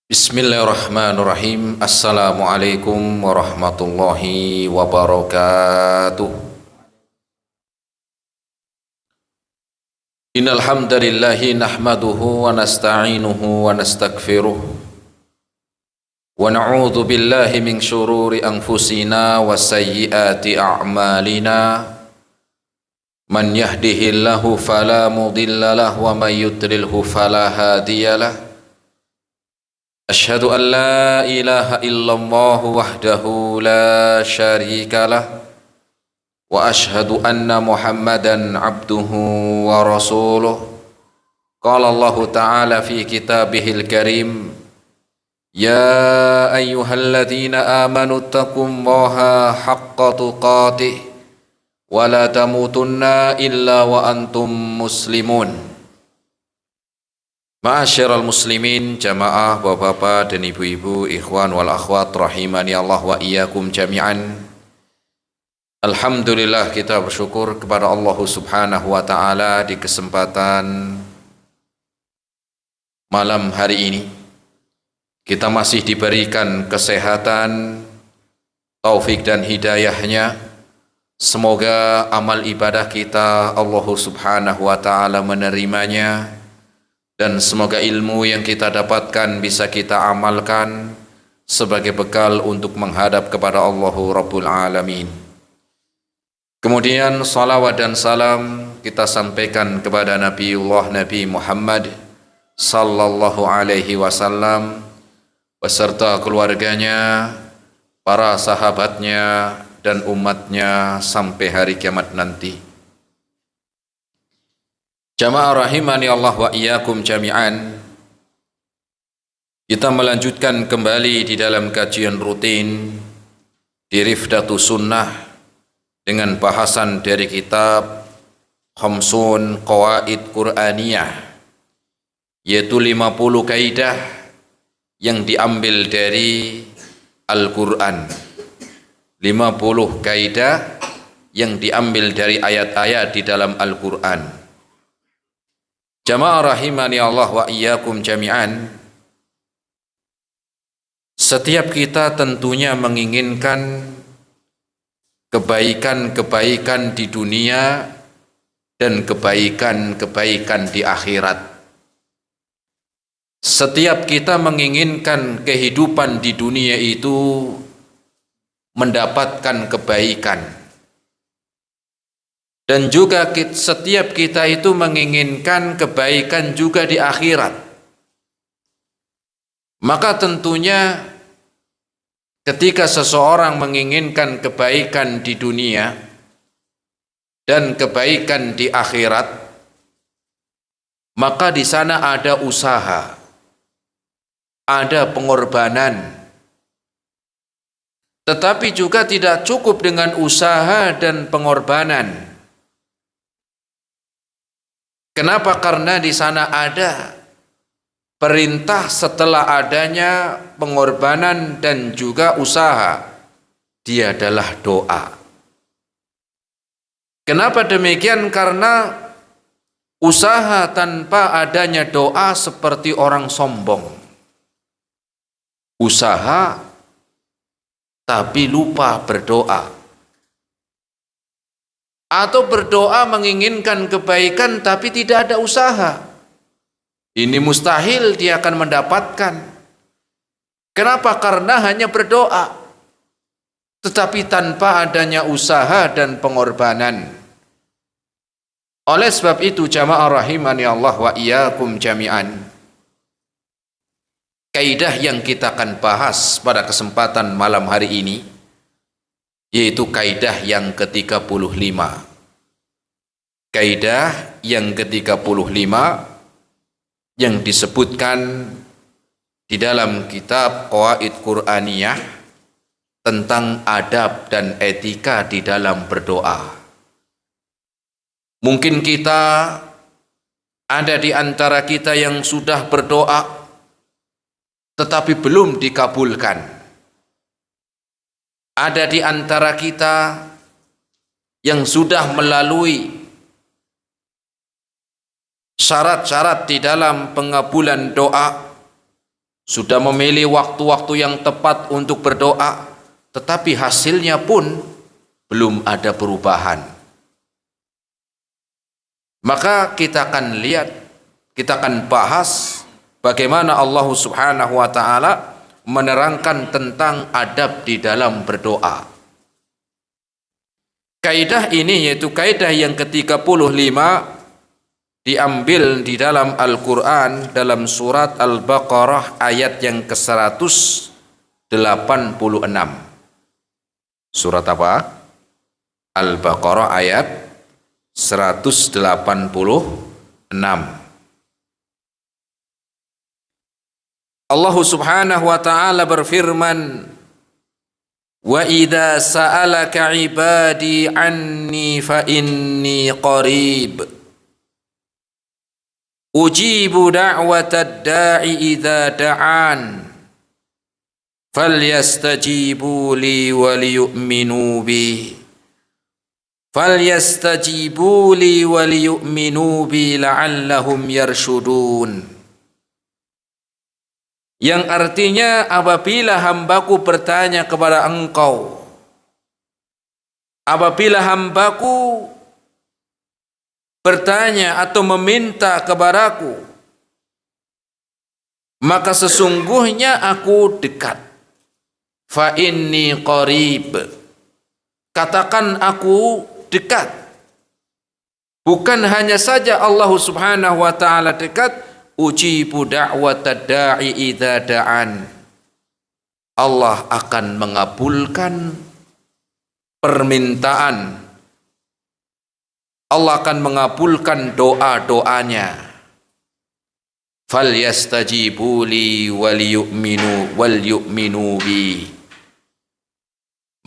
Bismillahirrahmanirrahim. Assalamualaikum warahmatullahi wabarakatuh. Innal hamdalillahi nahmaduhu wa nasta'inuhu wa nastaghfiruh wa na'udzu billahi min syururi anfusina wa sayyiati a'malina. Man yahdihillahu fala mudilla lahu wa man yudlilhu fala hadiyalah. Asyhadu an la ilaha illallah wahdahu la syarika lah wa asyhadu anna Muhammadan abduhu wa rasuluh. Qala Allah Ta'ala fi kitabihil karim, ya ayyuhalladzina amanu taqullaha haqqa tuqatih wa la tamutunna illa wa antum muslimun. Ma'asyiral muslimin, jamaah bapak-bapak dan ibu-ibu, ikhwan wal akhwat rahimani Allah wa iyyakum jami'an. Alhamdulillah, kita bersyukur kepada Allah Subhanahu wa taala di kesempatan malam hari ini kita masih diberikan kesehatan, taufik dan hidayahnya. Semoga amal ibadah kita Allah Subhanahu wa taala menerimanya, dan semoga ilmu yang kita dapatkan bisa kita amalkan sebagai bekal untuk menghadap kepada Allah Rabbul Alamin. Kemudian salawat dan salam kita sampaikan kepada Nabi Muhammad sallallahu alaihi wasallam beserta keluarganya, para sahabatnya dan umatnya sampai hari kiamat nanti. Jamaah rahimani Allah wa iyyakum jami'an. Kita melanjutkan kembali di dalam kajian rutin di Rifdatus Sunnah dengan bahasan dari kitab Khamsun Qawaid Qur'aniyah, yaitu 50 kaidah yang diambil dari Al-Qur'an. 50 kaidah yang diambil dari ayat-ayat di dalam Al-Qur'an. Jamaah rahimani Allah wa iyyakum jami'an. Setiap kita tentunya menginginkan kebaikan-kebaikan di dunia dan kebaikan-kebaikan di akhirat. Setiap kita menginginkan kehidupan di dunia itu mendapatkan kebaikan. Dan juga setiap kita itu menginginkan kebaikan juga di akhirat. Maka tentunya ketika seseorang menginginkan kebaikan di dunia dan kebaikan di akhirat, maka di sana ada usaha, ada pengorbanan. Tetapi juga tidak cukup dengan usaha dan pengorbanan. Kenapa? Karena di sana ada perintah setelah adanya pengorbanan dan juga usaha. Dia adalah doa. Kenapa demikian? Karena usaha tanpa adanya doa seperti orang sombong. Usaha tapi lupa berdoa. Atau berdoa menginginkan kebaikan tapi tidak ada usaha. Ini mustahil dia akan mendapatkan. Kenapa? Karena hanya berdoa tetapi tanpa adanya usaha dan pengorbanan. Oleh sebab itu jamaah rahimani Allah wa iyyakum jami'an, kaidah yang kita akan bahas pada kesempatan malam hari ini yaitu kaidah yang ke-35. Kaidah yang ke-35 yang disebutkan di dalam kitab Qawaid Qur'aniyah tentang adab dan etika di dalam berdoa. Mungkin kita ada di antara kita yang sudah berdoa tetapi belum dikabulkan. Ada di antara kita yang sudah melalui syarat-syarat di dalam pengabulan doa, sudah memilih waktu-waktu yang tepat untuk berdoa, tetapi hasilnya pun belum ada perubahan. Maka kita akan lihat, kita akan bahas bagaimana Allah Subhanahu wa taala menerangkan tentang adab di dalam berdoa. Kaidah ini yaitu kaidah yang ke-35 diambil di dalam Al-Quran dalam surat Al-Baqarah ayat yang ke-186. Surat apa? Al-Baqarah ayat 186. Allah Subhanahu wa taala berfirman, "Wa idza sa'alaka 'ibadi 'anni fa inni qarib. Ujibu da'watad da'i idza da'an. Falyastajibu li wal yu'minu bi. Falyastajibu li wal yu'minu bi la'allahum yarshudun." Yang artinya, apabila hambaku bertanya kepada engkau, apabila hambaku bertanya atau meminta kepadaku, maka sesungguhnya aku dekat. Fa inni qarib. Katakan aku dekat. Bukan hanya saja Allah Subhanahu wa taala dekat, ujibu da'watad da'i idza da'an. Allah akan mengabulkan permintaan, Allah akan mengabulkan doa-doanya. Falyastajibu li wal yu'minu bi.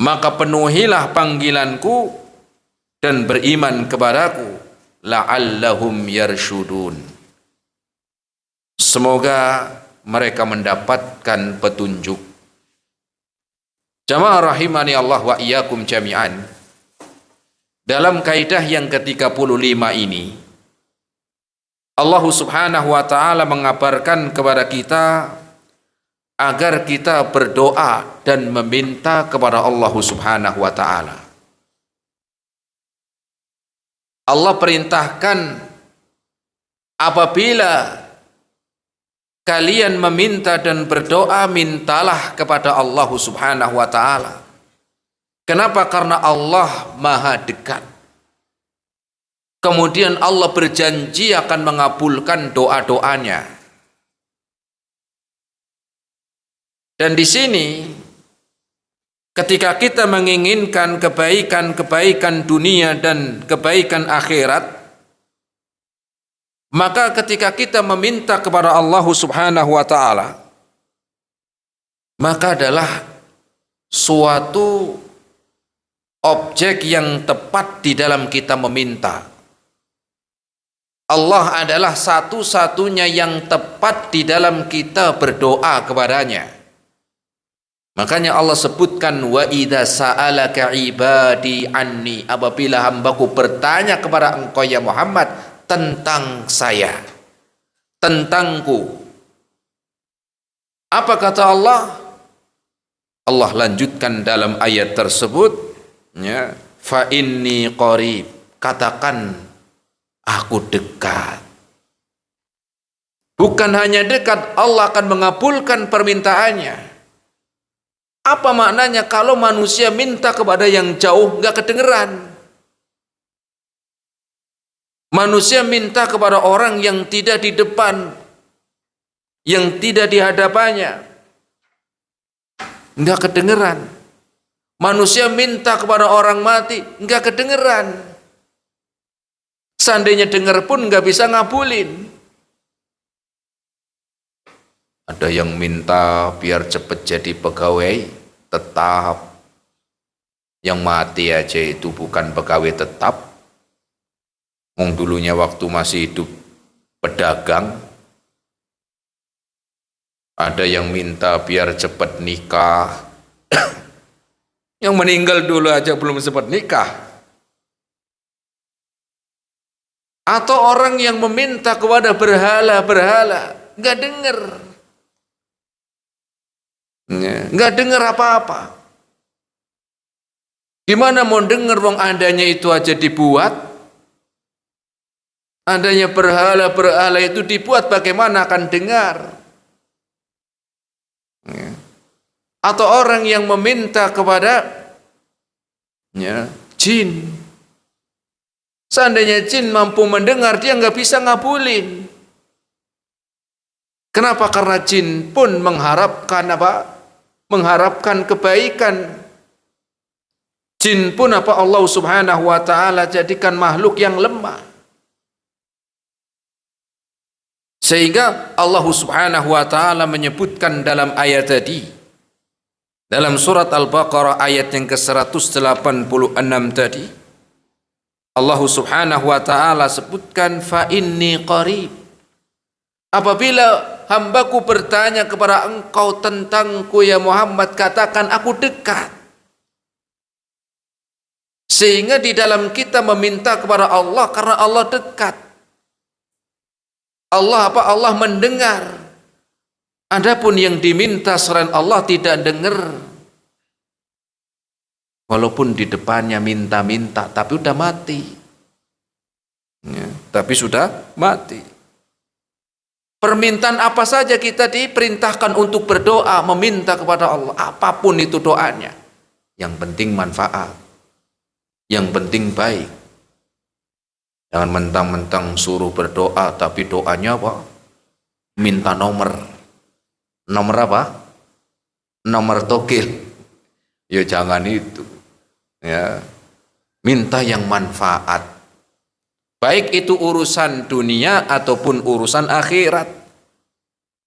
Maka penuhilah panggilanku dan beriman kepadaku, la'allahum yarshudun. Semoga mereka mendapatkan petunjuk. Jamaah rahimani Allah wa iyyakum jami'an. Dalam kaidah yang ke-35 ini, Allah Subhanahu wa taala mengabarkan kepada kita agar kita berdoa dan meminta kepada Allah Subhanahu wa taala. Allah perintahkan, apabila kalian meminta dan berdoa, mintalah kepada Allah Subhanahu wa taala. Kenapa? Karena Allah Maha dekat. Kemudian Allah berjanji akan mengabulkan doa-doanya. Dan di sini, ketika kita menginginkan kebaikan dunia dan kebaikan akhirat, maka ketika kita meminta kepada Allah Subhanahu wa taala, maka adalah suatu objek yang tepat di dalam kita meminta. Allah adalah satu-satunya yang tepat di dalam kita berdoa kepadanya. Makanya Allah sebutkan, wa idza sa'alaka ibadi anni, apabila hambaku bertanya kepada engkau ya Muhammad tentang saya, tentangku. Apa kata Allah? Allah lanjutkan dalam ayat tersebut, ya, fa inni qarib, katakan aku dekat. Bukan hanya dekat, Allah akan mengabulkan permintaannya. Apa maknanya kalau manusia minta kepada yang jauh nggak kedengeran? Manusia minta kepada orang yang tidak di depan, yang tidak di hadapannya, nggak kedengeran. Manusia minta kepada orang mati, nggak kedengeran. Seandainya dengar pun nggak bisa ngabulin. Ada yang minta biar cepat jadi pegawai tetap. Yang mati aja itu bukan pegawai tetap. Dulunya waktu masih hidup pedagang. Ada yang minta biar cepat nikah. Yang meninggal dulu aja belum sempat nikah. Atau orang yang meminta kepada berhala-berhala, nggak dengar. nggak dengar apa-apa. Gimana mau dengar wong adanya itu aja dibuat? Adanya berhala-berhala itu dibuat, bagaimana akan dengar? Ya. Atau orang yang meminta kepada jin. Seandainya jin mampu mendengar, dia nggak bisa ngabulin. Kenapa? Karena jin pun mengharapkan apa? Mengharapkan kebaikan. Jin pun Allah Subhanahu wa ta'ala jadikan makhluk yang lemah. Sehingga Allah Subhanahu wa ta'ala menyebutkan dalam ayat tadi, dalam surat Al-Baqarah ayat yang ke-186 tadi, Allah Subhanahu wa ta'ala sebutkan, fa inni qarib. Apabila hambaku bertanya kepada engkau tentangku ya Muhammad, katakan aku dekat. Sehingga di dalam kita meminta kepada Allah karena Allah dekat. Allah mendengar. Adapun yang diminta selain Allah tidak dengar. Walaupun di depannya minta-minta, tapi sudah mati. Tapi sudah mati. Permintaan apa saja kita diperintahkan untuk berdoa, meminta kepada Allah. Apapun itu doanya. Yang penting manfaat. Yang penting baik. Jangan mentang-mentang suruh berdoa tapi doanya apa? Minta nomor. Nomor apa? Nomor togel. Ya jangan itu. Ya. Minta yang manfaat. Baik itu urusan dunia ataupun urusan akhirat.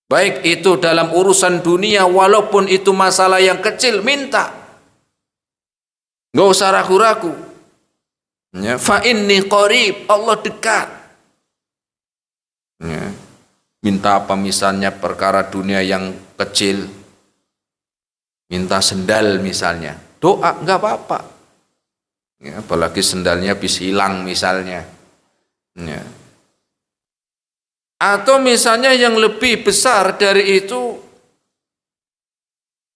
Baik itu dalam urusan dunia walaupun itu masalah yang kecil, minta. Nggak usah ragu-ragu. Ya, fa inni qarib, Allah dekat. Ya. Minta apa misalnya perkara dunia yang kecil, minta sendal misalnya, doa nggak apa-apa. Ya, apalagi sendalnya bisa hilang misalnya. Ya. Atau misalnya yang lebih besar dari itu,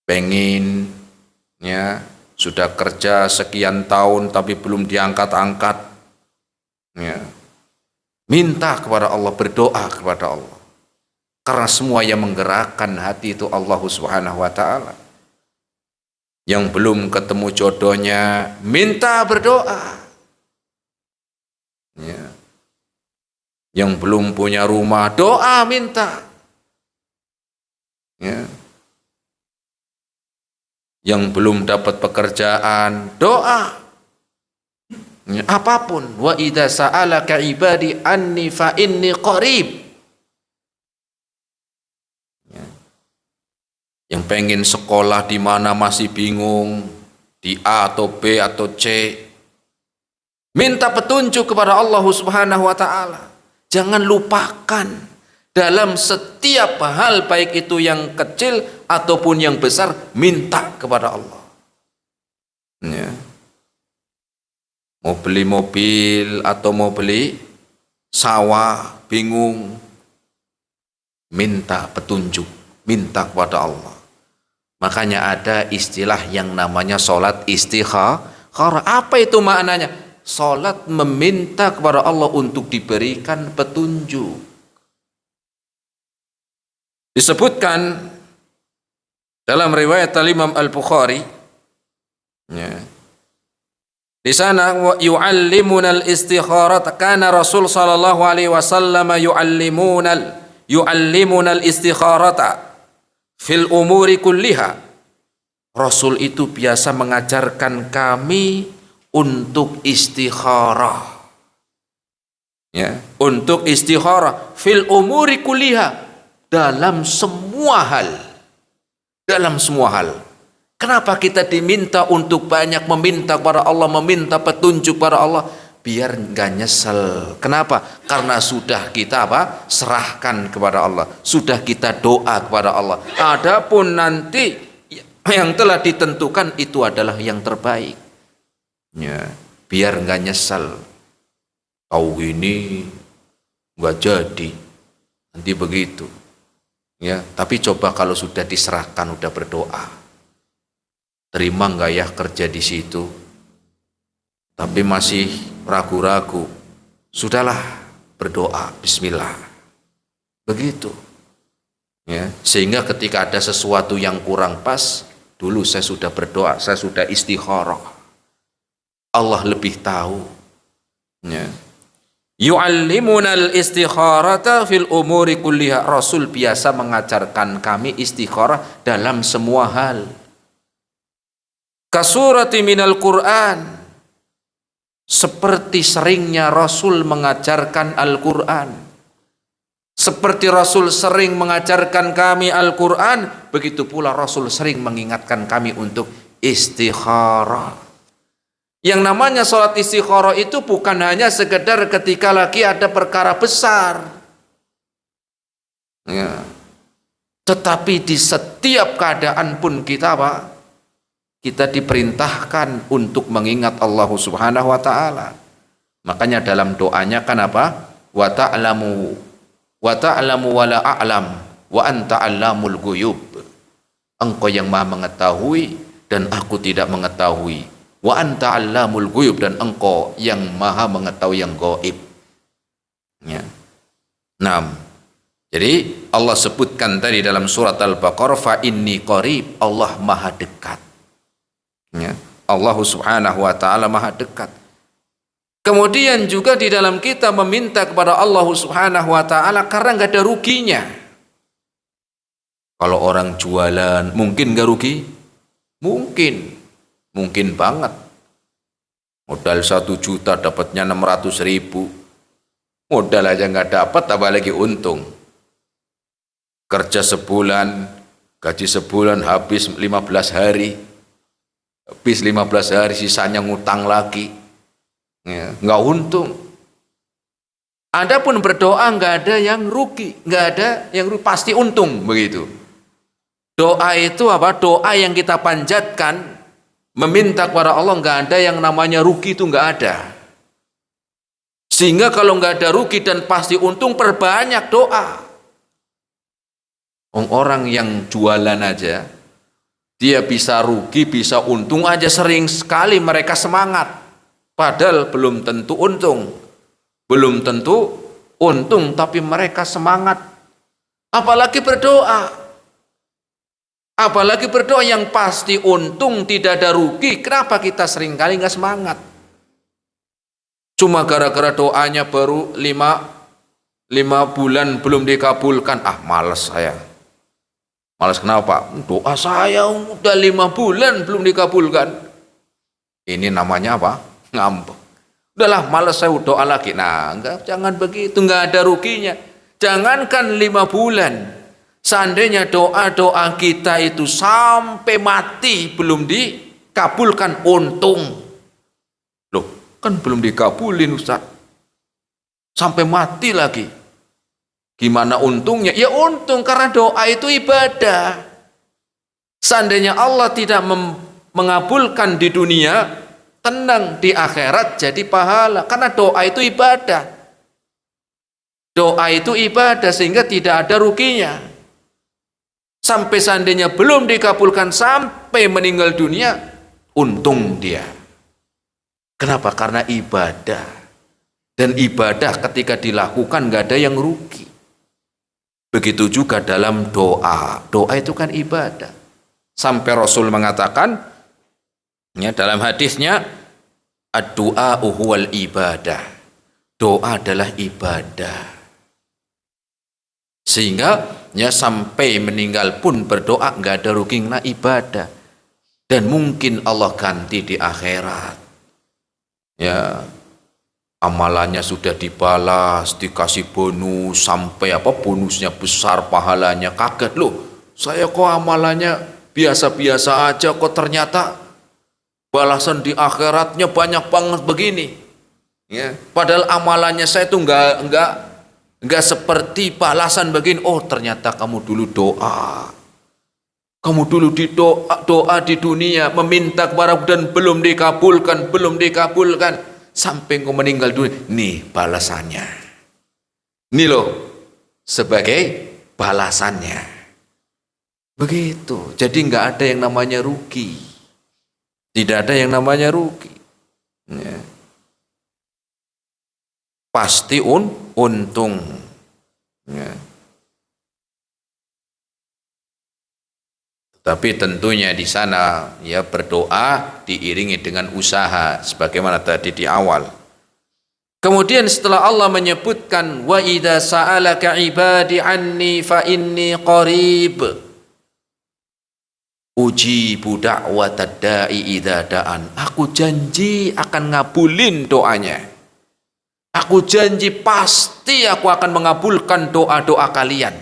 pengen ya. Sudah kerja sekian tahun tapi belum diangkat-angkat. Ya. Minta kepada Allah, berdoa kepada Allah. Karena semua yang menggerakkan hati itu Allah Subhanahu wa ta'ala. Yang belum ketemu jodohnya, minta berdoa. Ya. Yang belum punya rumah, doa minta. Ya. Yang belum dapat pekerjaan, doa. Ya, apapun. Wa idza sa'alaka ibadi anni fa inni qarib. Ya. Yang pengen sekolah di mana masih bingung, di A atau B atau C, minta petunjuk kepada Allah Subhanahu wa ta'ala. Jangan lupakan dalam setiap hal, baik itu yang kecil ataupun yang besar, minta kepada Allah. Ya. Mau beli mobil atau mau beli sawah, bingung, minta petunjuk, minta kepada Allah. Makanya ada istilah yang namanya sholat istikharah. Apa itu maknanya? Sholat meminta kepada Allah untuk diberikan petunjuk. Disebutkan dalam riwayat Imam Al-Bukhari, ya, di sana yu'allimuna al-istikharah, kana Rasul sallallahu alaihi wasallam yu'allimuna al-istikharata fil umuri kulliha. Rasul itu biasa mengajarkan kami untuk istikharah. Ya, untuk istikharah fil umuri kulliha, dalam semua hal. Dalam semua hal. Kenapa kita diminta untuk banyak meminta kepada Allah, meminta petunjuk kepada Allah? Biar nggak nyesel. Kenapa? Karena sudah kita serahkan kepada Allah. Sudah kita doa kepada Allah. Adapun nanti yang telah ditentukan itu adalah yang terbaik. Ya, biar nggak nyesel. Tahu ini nggak jadi. Nanti begitu. Ya, tapi coba kalau sudah diserahkan, sudah berdoa. terima nggak ya kerja di situ? Tapi masih ragu-ragu. Sudahlah, berdoa, bismillah. Begitu. Ya, sehingga ketika ada sesuatu yang kurang pas, dulu saya sudah berdoa, saya sudah istikharah. Allah lebih tahu. Ya. Yu'allimunal istikharata fil umuri kulliha. Rasul biasa mengajarkan kami istikharah dalam semua hal. Kasurati minal Qur'an. Seperti seringnya Rasul mengajarkan Al-Quran. Seperti Rasul sering mengajarkan kami Al-Quran, begitu pula Rasul sering mengingatkan kami untuk istikharah. Yang namanya sholat istikharah itu bukan hanya sekedar ketika lagi ada perkara besar, ya. Tetapi di setiap keadaan pun kita diperintahkan untuk mengingat Allah Subhanahu wa taala. Makanya dalam doanya kan apa? Wa ta'lamu wa la a'lam wa anta 'allamul ghuyub. Engkau yang Maha mengetahui dan aku tidak mengetahui. Wa anta 'allamul ghuyub, dan engkau yang Maha mengetahui yang gaib. Ya. 6. Jadi Allah sebutkan tadi dalam surat Al-Baqarah, fa inni qarib, Allah Maha dekat. Ya, Allah Subhanahu wa taala Maha dekat. Kemudian juga di dalam kita meminta kepada Allah Subhanahu wa taala karena nggak ada ruginya. Kalau orang jualan mungkin nggak rugi? Mungkin banget. Modal 1 juta dapatnya 600.000. Modal aja nggak dapat, apalagi untung. Kerja sebulan, gaji sebulan habis 15 hari. Habis 15 hari sisanya ngutang lagi, ya, nggak untung. Adapun berdoa nggak ada yang rugi, nggak ada yang rugi, pasti untung begitu. Doa itu apa? Doa yang kita panjatkan, meminta kepada Allah, nggak ada yang namanya rugi, itu nggak ada. Sehingga kalau nggak ada rugi dan pasti untung, perbanyak doa. Orang yang jualan aja, dia bisa rugi, bisa untung aja, sering sekali mereka semangat. Padahal belum tentu untung. Belum tentu untung, tapi mereka semangat. Apalagi berdoa. Apalagi berdoa yang pasti untung, tidak ada rugi. Kenapa kita sering kali nggak semangat? Cuma gara-gara doanya baru 5 bulan belum dikabulkan. Males saya. Malas kenapa? Doa saya udah 5 bulan belum dikabulkan. Ini namanya apa? Ngambek. Udahlah, malas saya doa lagi. Nah, jangan begitu, nggak ada ruginya. Jangankan 5 bulan. Seandainya doa-doa kita itu sampai mati belum dikabulkan, untung. Loh, kan belum dikabulin Ustaz. Sampai mati lagi. Gimana untungnya? Ya untung, karena doa itu ibadah. Seandainya Allah tidak mengabulkan di dunia, tenang, di akhirat jadi pahala. Karena doa itu ibadah. Doa itu ibadah, sehingga tidak ada ruginya. Sampai seandainya belum dikabulkan sampai meninggal dunia, untung dia. Kenapa? Karena ibadah. Dan ibadah ketika dilakukan nggak ada yang rugi. Begitu juga dalam doa. Doa itu kan ibadah. Sampai Rasul mengatakan, ya, dalam hadisnya, ad-du'a huwal ibadah. Doa adalah ibadah. Sehingga ya sampai meninggal pun berdoa nggak ada rugi, karena ibadah. Dan mungkin Allah ganti di akhirat. Ya, amalannya sudah dibalas, dikasih bonus, sampai bonusnya besar, pahalanya kaget. Loh, saya kok amalannya biasa-biasa aja, kok ternyata balasan di akhiratnya banyak banget begini. Ya, padahal amalannya saya itu enggak seperti balasan begini. Oh, ternyata kamu dulu doa. Kamu dulu doa di dunia, meminta kepada dan belum dikabulkan. Sampai kau meninggal dunia, nih balasannya. Ini loh, sebagai balasannya. Begitu. Jadi nggak ada yang namanya rugi. Tidak ada yang namanya rugi. Ya. Pasti untung. Ya. Tapi tentunya di sana ya berdoa diiringi dengan usaha sebagaimana tadi di awal. Kemudian setelah Allah menyebutkan wa idza sa'alaka ibadi anni fa inni qarib ujibu da'watad da'i idza da'an. Aku janji akan ngabulin doanya. Aku janji pasti aku akan mengabulkan doa-doa kalian.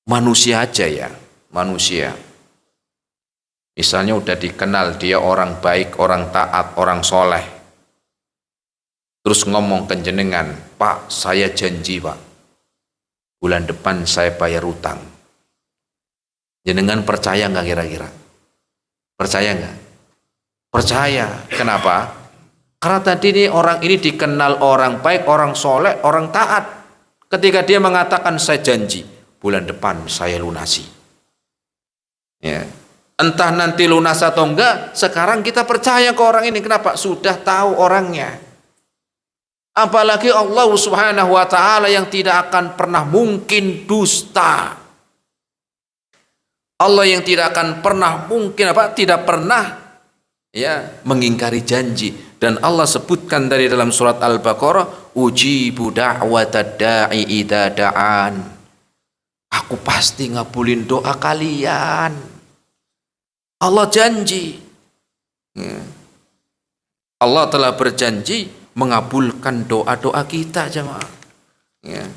Manusia aja ya, manusia. Misalnya udah dikenal dia orang baik, orang taat, orang soleh. Terus ngomong ke jenengan, Pak, saya janji Pak, bulan depan saya bayar utang. Jenengan percaya nggak kira-kira? Percaya nggak? Percaya. Kenapa? Karena tadi ini orang ini dikenal orang baik, orang soleh, orang taat. Ketika dia mengatakan saya janji, bulan depan saya lunasi. Ya. Entah nanti lunas atau enggak, sekarang kita percaya ke orang ini. Kenapa? Sudah tahu orangnya. Apalagi Allah Subhanahu wa ta'ala yang tidak akan pernah mungkin dusta. Allah yang tidak akan pernah mungkin tidak pernah ya mengingkari janji. Dan Allah sebutkan dari dalam surat Al-Baqarah, ujibu da'watad da'i idza da'an. Aku pasti ngabulin doa kalian. Allah janji. Ya. Allah telah berjanji mengabulkan doa-doa kita jemaah. Ya.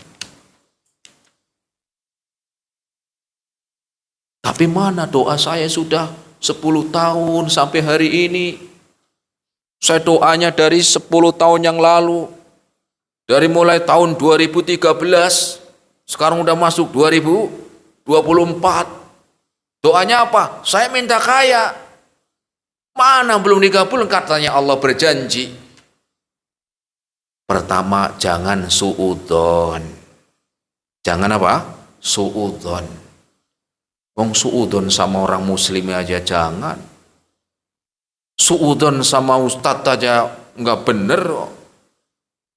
Tapi mana doa saya sudah 10 tahun sampai hari ini. Saya doanya dari 10 tahun yang lalu. Dari mulai tahun 2013. Sekarang udah masuk 2024. Doanya apa? Saya minta kaya. Mana belum dikabul? Katanya Allah berjanji. Pertama, jangan suudzon. Jangan apa? Suudzon. Wong suudzon sama orang muslim aja jangan. Suudzon sama ustadz aja nggak bener.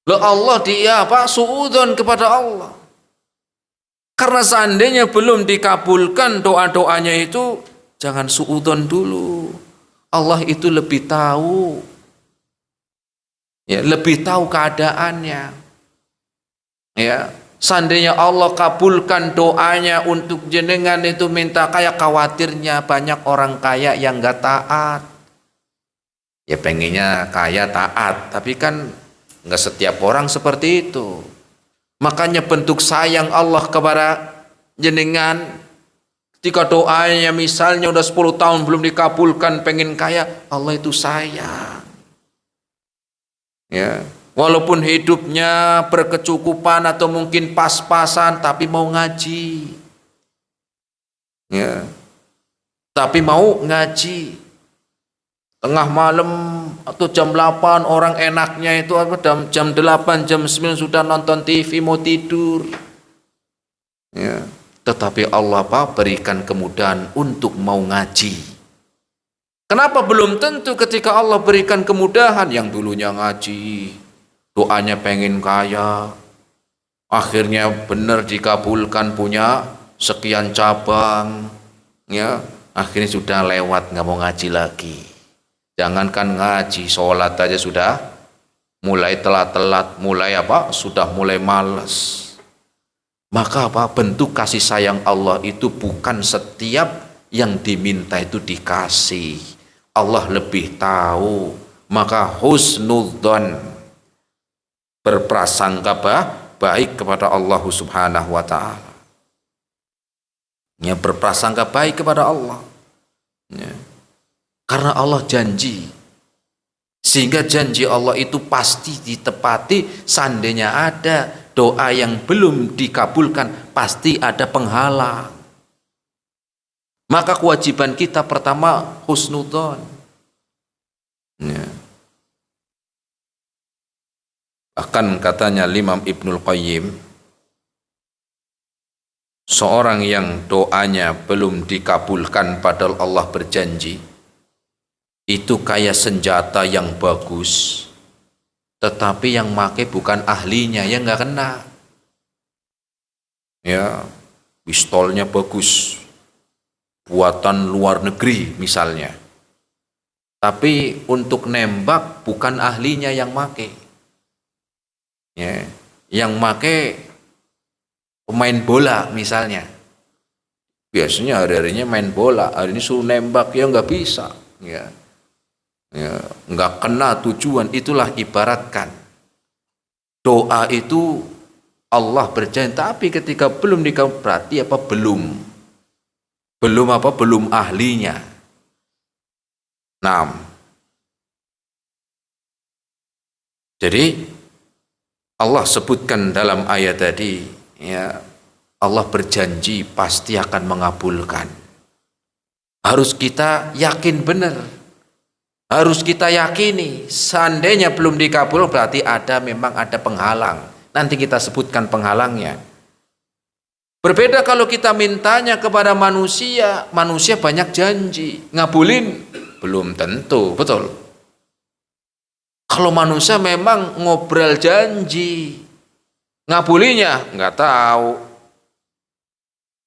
Lah Allah dia apa? Suudzon kepada Allah. Karena seandainya belum dikabulkan doa-doanya itu, jangan suudzon dulu. Allah itu lebih tahu. Ya, lebih tahu keadaannya. Ya, seandainya Allah kabulkan doanya untuk jenengan itu minta kaya, khawatirnya banyak orang kaya yang nggak taat. Ya pengennya kaya taat, tapi kan nggak setiap orang seperti itu. Makanya bentuk sayang Allah kepada jenengan, ketika doanya misalnya udah 10 tahun belum dikabulkan pengen kaya, Allah itu sayang. Ya, walaupun hidupnya berkecukupan atau mungkin pas-pasan tapi mau ngaji. Ya. Tapi mau ngaji. Tengah malam atau jam 8 orang enaknya itu jam 8, jam 9 sudah nonton TV mau tidur. Ya. Tetapi Allah berikan kemudahan untuk mau ngaji. Kenapa belum tentu ketika Allah berikan kemudahan yang dulunya ngaji, doanya pengen kaya, akhirnya benar dikabulkan punya sekian cabang, ya akhirnya sudah lewat nggak mau ngaji lagi. Jangankan ngaji, sholat aja sudah mulai telat-telat, mulai apa? Sudah mulai malas. Maka apa? Bentuk kasih sayang Allah itu bukan setiap yang diminta itu dikasih. Allah lebih tahu. Maka husnudzon, berprasangka baik kepada Allah Subhanahu wa ta'ala. Ya, berprasangka baik kepada Allah. Ya. Karena Allah janji. Sehingga janji Allah itu pasti ditepati. Seandainya ada doa yang belum dikabulkan, pasti ada penghalang. Maka kewajiban kita pertama husnudzon. Ya. Bahkan katanya Imam Ibnul Qayyim, seorang yang doanya belum dikabulkan padahal Allah berjanji, itu kayak senjata yang bagus, tetapi yang make bukan ahlinya, ya nggak kena. Ya, pistolnya bagus, buatan luar negeri misalnya, tapi untuk nembak bukan ahlinya yang make. Ya, yang make pemain bola misalnya, biasanya hari-harinya main bola, hari ini suruh nembak ya nggak bisa, ya, nggak kena tujuan. Itulah ibaratkan doa itu Allah berjanji, tapi ketika belum dikabul berarti apa? Belum ahlinya. Nah, jadi Allah sebutkan dalam ayat tadi, ya, Allah berjanji pasti akan mengabulkan. Harus kita yakin benar, harus kita yakini. Seandainya belum dikabul berarti memang ada penghalang. Nanti kita sebutkan penghalangnya. Berbeda kalau kita mintanya kepada manusia, manusia banyak janji, ngabulin belum tentu, betul. Kalau manusia memang ngobrol janji, ngabulinya nggak tahu.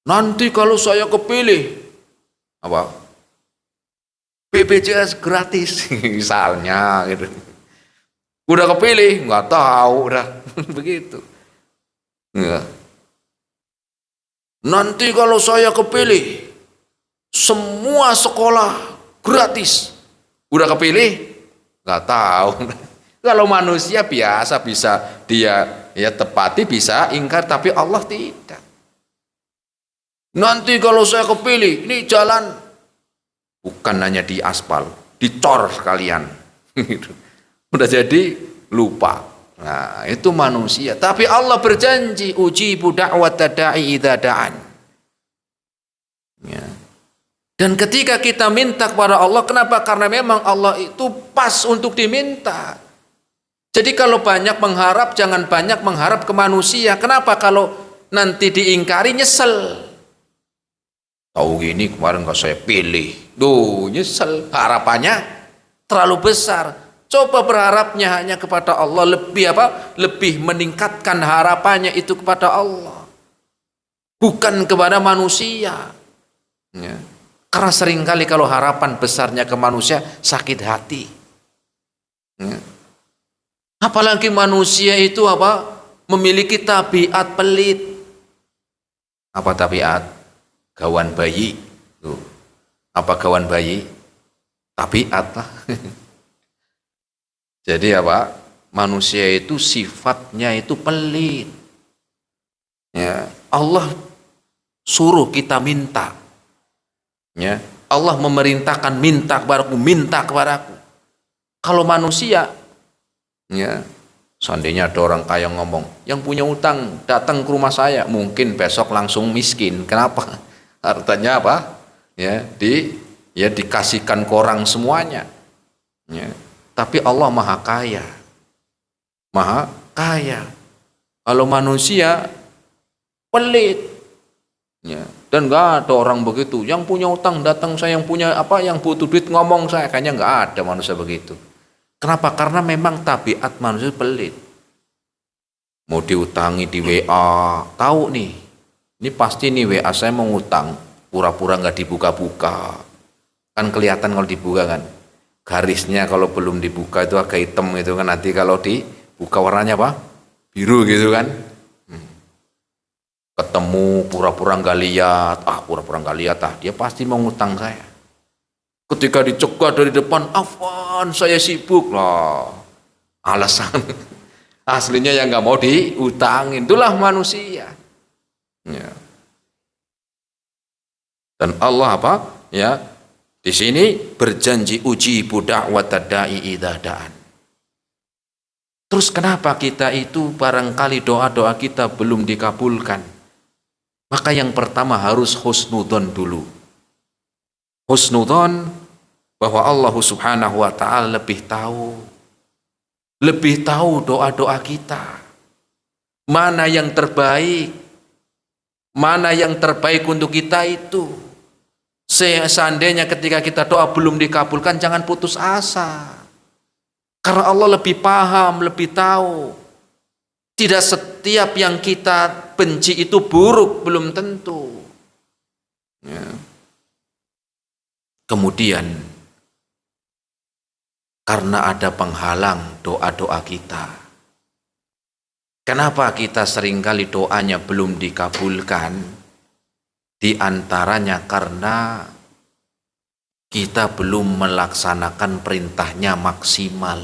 Nanti kalau saya kepilih, apa? BPJS gratis, misalnya gitu. Udah kepilih, nggak tahu, udah begitu. Ya. Nanti kalau saya kepilih, semua sekolah gratis. Udah kepilih, nggak tahu. Kalau manusia biasa bisa dia ya tepati, bisa ingkar, tapi Allah tidak. Nanti kalau saya kepilih, ini jalan bukan hanya di aspal, dicor sekalian. Udah jadi lupa. Nah, itu manusia. Tapi Allah berjanji, ujibu da'wata da'i idza da'an. Ya. Dan ketika kita minta kepada Allah, kenapa? Karena memang Allah itu pas untuk diminta. Jadi kalau banyak mengharap, jangan banyak mengharap ke manusia. Kenapa? Kalau nanti diingkari nyesel. Tahu gini kemarin gak saya pilih. Duh, nyesel. Harapannya terlalu besar. Coba berharapnya hanya kepada Allah, lebih meningkatkan harapannya itu kepada Allah, bukan kepada manusia. Ya. Karena seringkali kalau harapan besarnya ke manusia sakit hati. Ya. Apalagi manusia itu memiliki tabiat pelit. Apa tabiat? Gawan bayi. Tuh. Apa gawan bayi? Tabiat lah. Jadi manusia itu sifatnya itu pelit. Ya, Allah suruh kita minta. Ya, Allah memerintahkan minta kepadaku. Kalau manusia, ya, seandainya ada orang kaya ngomong, yang punya utang datang ke rumah saya, mungkin besok langsung miskin. Kenapa? Artinya Ya, dikasihkan ke orang semuanya. Ya. Tapi Allah maha kaya. Maha kaya. Kalau manusia pelit. Ya. Dan nggak ada orang begitu. Yang punya utang datang saya, yang punya yang butuh duit ngomong saya. Kayaknya nggak ada manusia begitu. Kenapa? Karena memang tabiat manusia pelit. Mau diutangi di WA, tahu nih. Ini pasti nih WA saya mau ngutang, pura-pura nggak dibuka-buka. Kan kelihatan kalau dibuka kan. Garisnya kalau belum dibuka itu agak hitam gitu kan, nanti kalau dibuka warnanya biru gitu kan. Ketemu pura-pura nggak lihat, dia pasti mau ngutang saya. Ketika dicegah dari depan, afwan saya sibuk lah, alasan aslinya yang nggak mau diutangin. Itulah manusia. Ya. Dan Allah ya, di sini berjanji ujibu da'wata da'i idza da'an. Terus kenapa kita itu barangkali doa-doa kita belum dikabulkan? Maka yang pertama harus husnudzon dulu. Husnudzon bahwa Allah Subhanahu wa taala lebih tahu. Doa-doa kita. Mana yang terbaik? Mana yang terbaik untuk kita itu. Seandainya ketika kita doa belum dikabulkan, jangan putus asa. Karena Allah lebih paham, lebih tahu. Tidak setiap yang kita benci itu buruk, belum tentu. Ya. Kemudian, karena ada penghalang doa-doa kita. Kenapa kita seringkali doanya belum dikabulkan? Di antaranya karena kita belum melaksanakan perintahnya maksimal.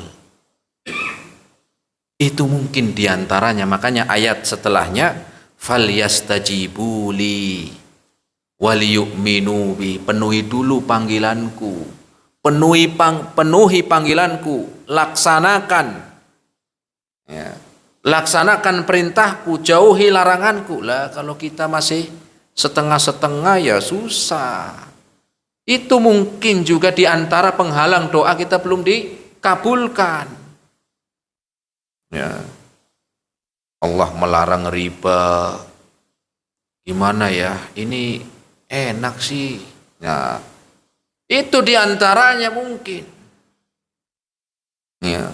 Itu mungkin diantaranya. Makanya ayat setelahnya falyastajibu li waliyu'minu bi, penuhi dulu panggilanku, penuhi panggilanku, laksanakan ya, laksanakan perintahku, jauhi laranganku. Lah kalau kita masih setengah-setengah ya susah. Itu mungkin juga diantara penghalang doa kita belum dikabulkan. Ya. Allah melarang riba. Gimana ya? Ini enak sih. Nah, itu diantaranya mungkin. Ya.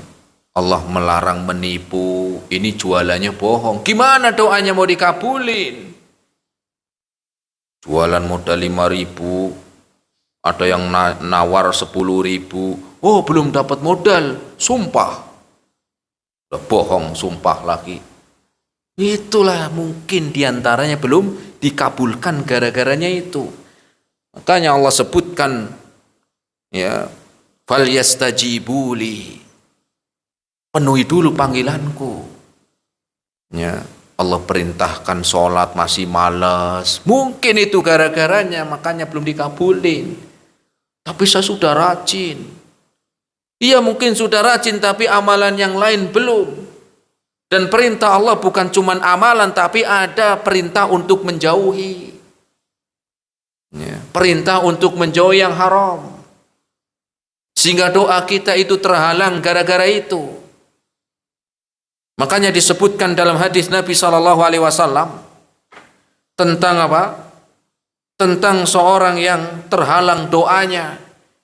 Allah melarang menipu. Ini jualannya bohong. Gimana doanya mau dikabulin? Jualan modal 5.000, ada yang nawar 10.000. Oh, belum dapat modal, sumpah. Bohong, sumpah lagi. Itulah mungkin diantaranya belum dikabulkan gara-garanya itu. Makanya Allah sebutkan ya, falyastajibuli, penuhi dulu panggilanku. Ya, Allah perintahkan sholat masih malas. Mungkin itu gara-garanya, makanya belum dikabulin. Tapi saya sudah rajin. Iya mungkin sudah rajin, tapi amalan yang lain belum. Dan perintah Allah bukan cuma amalan, tapi ada perintah untuk menjauhi. Ya, perintah untuk menjauhi yang haram. Sehingga doa kita itu terhalang gara-gara itu. Makanya disebutkan dalam hadis Nabi SAW tentang apa? Tentang seorang yang terhalang doanya.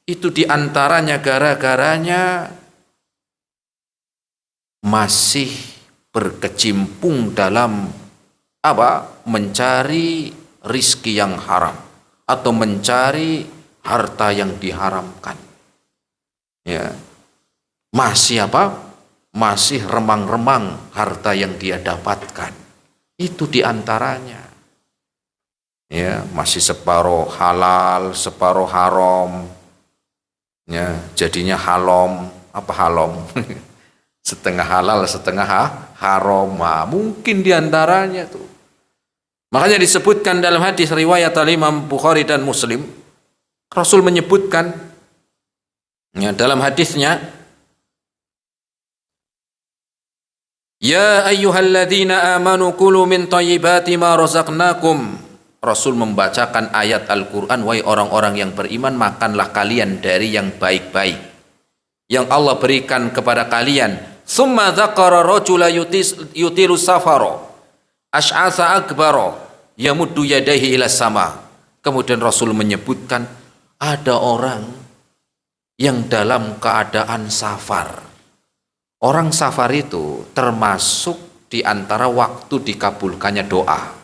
Itu diantaranya gara-garanya masih berkecimpung dalam apa? Mencari rizki yang haram atau mencari harta yang diharamkan. Ya. Masih apa? Masih remang-remang harta yang dia dapatkan. Itu diantaranya. Ya, masih separuh halal, separuh haram. Ya, jadinya halom, apa halom? Setengah halal, setengah haram. Nah, mungkin diantaranya tuh. Makanya disebutkan dalam hadis riwayat Imam Bukhari dan Muslim, Rasul menyebutkan ya, dalam hadisnya, ya ayyuhalladzina amanu kulu min thayyibati ma razaqnakum. Rasul membacakan ayat Al-Quran, wahai orang-orang yang beriman, makanlah kalian dari yang baik-baik yang Allah berikan kepada kalian. Summa dzakara rajula yutilu safara ash'atha akbara yamuddu yadayhi ila sama. Kemudian Rasul menyebutkan ada orang yang dalam keadaan safar. Orang safar itu termasuk di antara waktu dikabulkannya doa.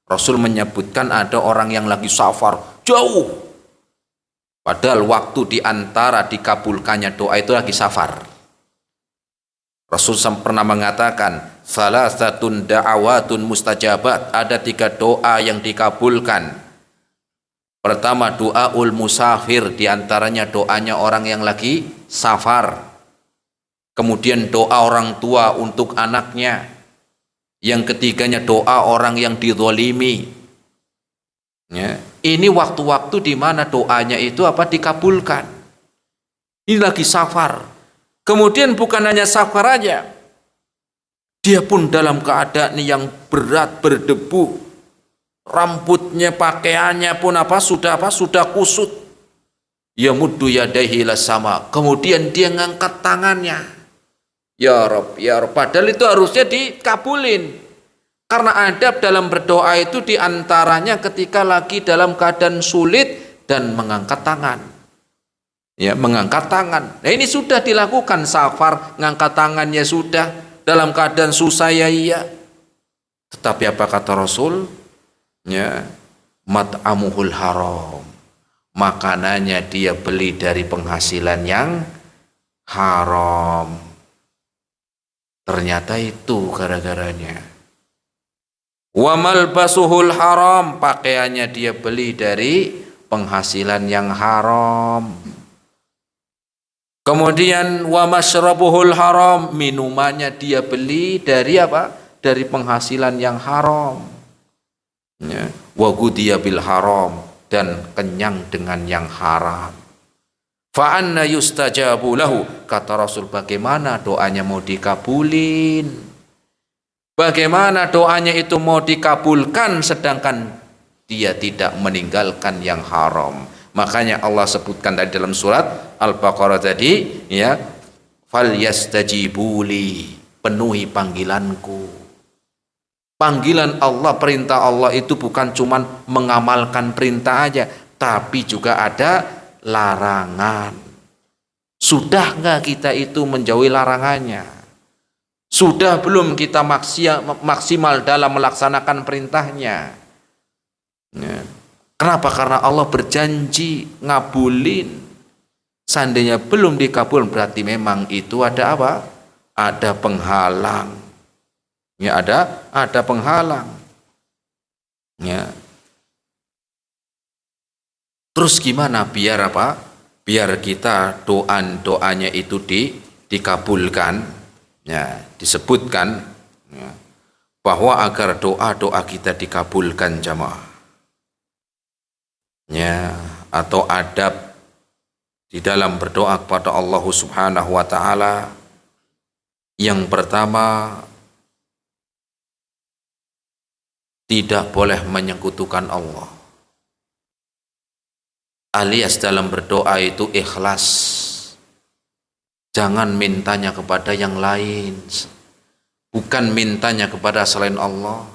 Rasul menyebutkan ada orang yang lagi safar jauh, padahal waktu di antara dikabulkannya doa itu lagi safar. Rasul pernah mengatakan, salasatun da'awatun mustajabat, ada 3 doa yang dikabulkan. Pertama, doaul musafir, di antaranya doanya orang yang lagi safar. Kemudian doa orang tua untuk anaknya. Yang ketiganya doa orang yang dizalimi. Ya, ini waktu-waktu di mana doanya itu apa dikabulkan. Ini lagi safar. Kemudian bukan hanya safar aja, dia pun dalam keadaan yang berat, berdebu. Rambutnya, pakaiannya pun sudah kusut. Ya muddu yadaihi ila sama. Kemudian dia ngangkat tangannya. Ya Rob, ya Rob. Padahal itu harusnya dikabulin. Karena adab dalam berdoa itu diantaranya ketika lagi dalam keadaan sulit dan mengangkat tangan. Ya, mengangkat tangan. Nah, ini sudah dilakukan safar, ngangkat tangannya sudah, dalam keadaan susah ya iya. Tetapi apa kata Rasul? Ya, mat'amuhul haram. Makanannya dia beli dari penghasilan yang haram. Ternyata itu gara-garanya. Wa malbasuhul haram, pakaiannya dia beli dari penghasilan yang haram. Kemudian wa masyrabuhul haram, minumannya dia beli dari apa? Dari penghasilan yang haram. Ya, wa gudiya bil haram, dan kenyang dengan yang haram. Fa anna yustajabu lahu, kata Rasul, bagaimana doanya mau dikabulin? Bagaimana doanya itu mau dikabulkan sedangkan dia tidak meninggalkan yang haram? Makanya Allah sebutkan tadi dalam surat Al-Baqarah tadi, ya, falyastajibuli, penuhi panggilanku. Panggilan Allah, perintah Allah itu bukan cuma mengamalkan perintah aja, tapi juga ada larangan. Sudah nggak kita itu menjauhi larangannya? Sudah belum kita maksimal dalam melaksanakan perintahnya? Ya. Kenapa? Karena Allah berjanji ngabulin. Seandainya belum dikabul, berarti memang itu ada apa? Ada penghalang. Ya, ada penghalang. Ya. Terus gimana biar apa? Biar kita doanya itu dikabulkan. Ya, disebutkan ya, bahwa agar doa kita dikabulkan jamaah. Ya, atau adab di dalam berdoa kepada Allah Subhanahu wa taala. Yang pertama, tidak boleh menyekutukan Allah. Alias dalam berdoa itu ikhlas. Jangan mintanya kepada yang lain. Bukan mintanya kepada selain Allah.